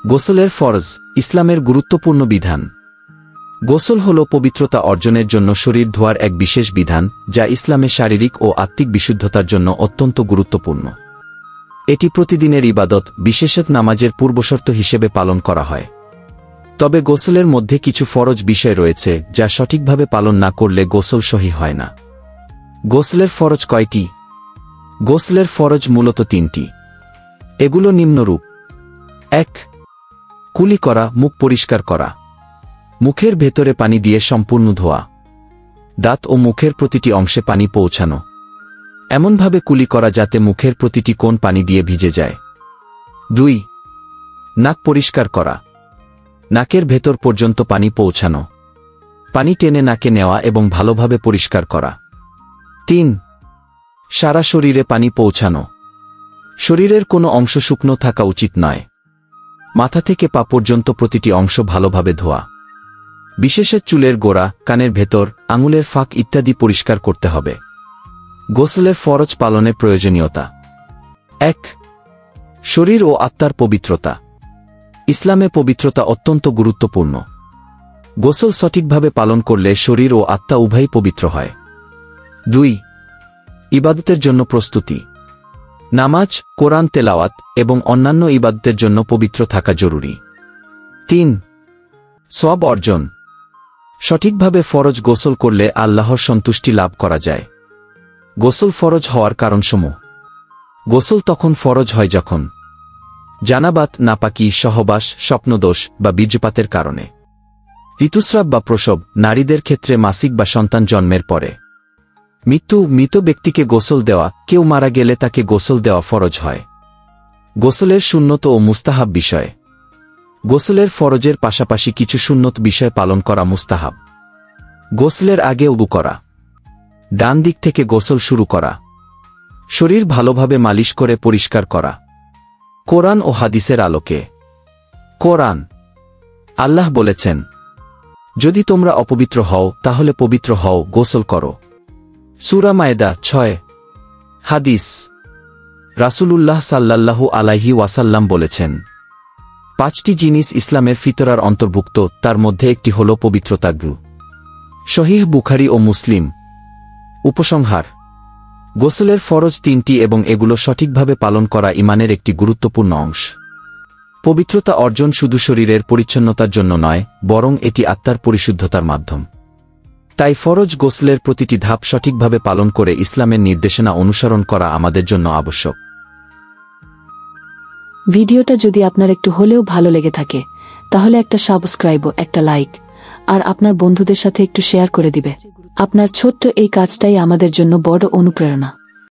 গোসলের ফরজ, ইসলামের গুরুত্বপূর্ণ বিধান। গোসল হল পবিত্রতা অর্জনের জন্য শরীর ধোয়ার এক বিশেষ বিধান, যা ইসলামে শারীরিক ও আত্মিক বিশুদ্ধতার জন্য অত্যন্ত গুরুত্বপূর্ণ। এটি প্রতিদিনের ইবাদত, বিশেষত নামাজের পূর্বশর্ত হিসেবে পালন করা হয়। তবে গোসলের মধ্যে কিছু ফরজ বিষয় রয়েছে, যা সঠিকভাবে পালন না করলে গোসল সহি হয় না। গোসলের ফরজ কয়টি? গোসলের ফরজ মূলত তিনটি। এগুলো নিম্নরূপ: ১. কুলি করা, মুখ পরিষ্কার করা। মুখের ভেতরে পানি দিয়ে সম্পূর্ণ ধোয়া। দাঁত ও মুখের প্রতিটি অংশে পানি পৌঁছানো। এমনভাবে কুলি করা যাতে মুখের প্রতিটি কোণ পানি দিয়ে ভিজে যায়। ২. নাক পরিষ্কার করা। নাকের ভেতর পর্যন্ত পানি পৌঁছানো। পানি টেনে নাকে নেওয়া এবং ভালোভাবে পরিষ্কার করা। ৩. সারা শরীরে পানি পৌঁছানো। শরীরের কোনো অংশ শুকনো থাকা উচিত নয়। মাথা থেকে পা পর্যন্ত প্রতিটি অংশ ভালোভাবে ধোয়া। বিশেষত চুলের গোড়া, কানের ভেতর, আঙুলের ফাঁক ইত্যাদি পরিষ্কার করতে হবে। গোসলের ফরজ পালনের প্রয়োজনীয়তা। ১. শরীর ও আত্মার পবিত্রতা। ইসলামে পবিত্রতা অত্যন্ত গুরুত্বপূর্ণ। গোসল সঠিকভাবে পালন করলে শরীর ও আত্মা উভয়ই পবিত্র হয়। ২. ইবাদতের জন্য প্রস্তুতি। নামাজ, কোরআন তেলাওয়াত এবং অন্যান্য ইবাদতের জন্য পবিত্র থাকা জরুরি। ৩. সওয়াব অর্জন। সঠিকভাবে ফরজ গোসল করলে আল্লাহর সন্তুষ্টি লাভ করা যায়। গোসল ফরজ হওয়ার কারণসমূহ। গোসল তখন ফরজ হয় যখন জানাবাত, নাপাকি, সহবাস, স্বপ্নদোষ বা বীর্যপাতের কারণে। ঋতুস্রাব বা প্রসব, নারীদের ক্ষেত্রে মাসিক বা সন্তান জন্মের পরে। মৃত ব্যক্তিকে গোসল দেওয়া, কেউ মারা গেলে তাকে গোসল দেওয়া ফরজ হয়। গোসলের সুন্নত ও মুস্তাহাব বিষয়। গোসলের ফরজের পাশাপাশি কিছু সুন্নত বিষয় পালন করা মুস্তাহাব। গোসলের আগে উযু করা। ডান দিক থেকে গোসল শুরু করা। শরীর ভালোভাবে মালিশ করে পরিষ্কার করা। কোরআন ও হাদিসের আলোকে। কোরআন। আল্লাহ বলেছেন, যদি তোমরা অপবিত্র হও তাহলে পবিত্র হও, গোসল করো। সূরা মায়েদা ৬। হাদিস। রাসূলুল্লাহ সাল্লাল্লাহু আলাইহি ওয়াসাল্লাম বলেছেন, ৫টি জিনিস ইসলামের ফিতরার অন্তর্ভুক্ত, তার মধ্যে একটি হল পবিত্রতা। সহিহ বুখারী ও মুসলিম। উপসংহার: গোসলের ফরজ ৩টি এবং এগুলো সঠিকভাবে পালন করা ঈমানের একটি গুরুত্বপূর্ণ অংশ। পবিত্রতা অর্জন শুধু শরীরের পরিচ্ছন্নতার জন্য নয়, বরং এটি আত্মার পরিশুদ্ধতার মাধ্যম। তাই ফরজ গোসলের প্রতিটি ধাপ সঠিকভাবে পালন করে ইসলামের নির্দেশনা অনুসরণ করা আমাদের জন্য আবশ্যক। ভিডিওটা যদি আপনার একটু হলেও ভালো লেগে থাকে, তাহলে একটা সাবস্ক্রাইব, একটা লাইক আর আপনার বন্ধুদের সাথে একটু শেয়ার করে দিবে। আপনার ছোট্ট এই কাজটাই আমাদের জন্য বড় অনুপ্রেরণা।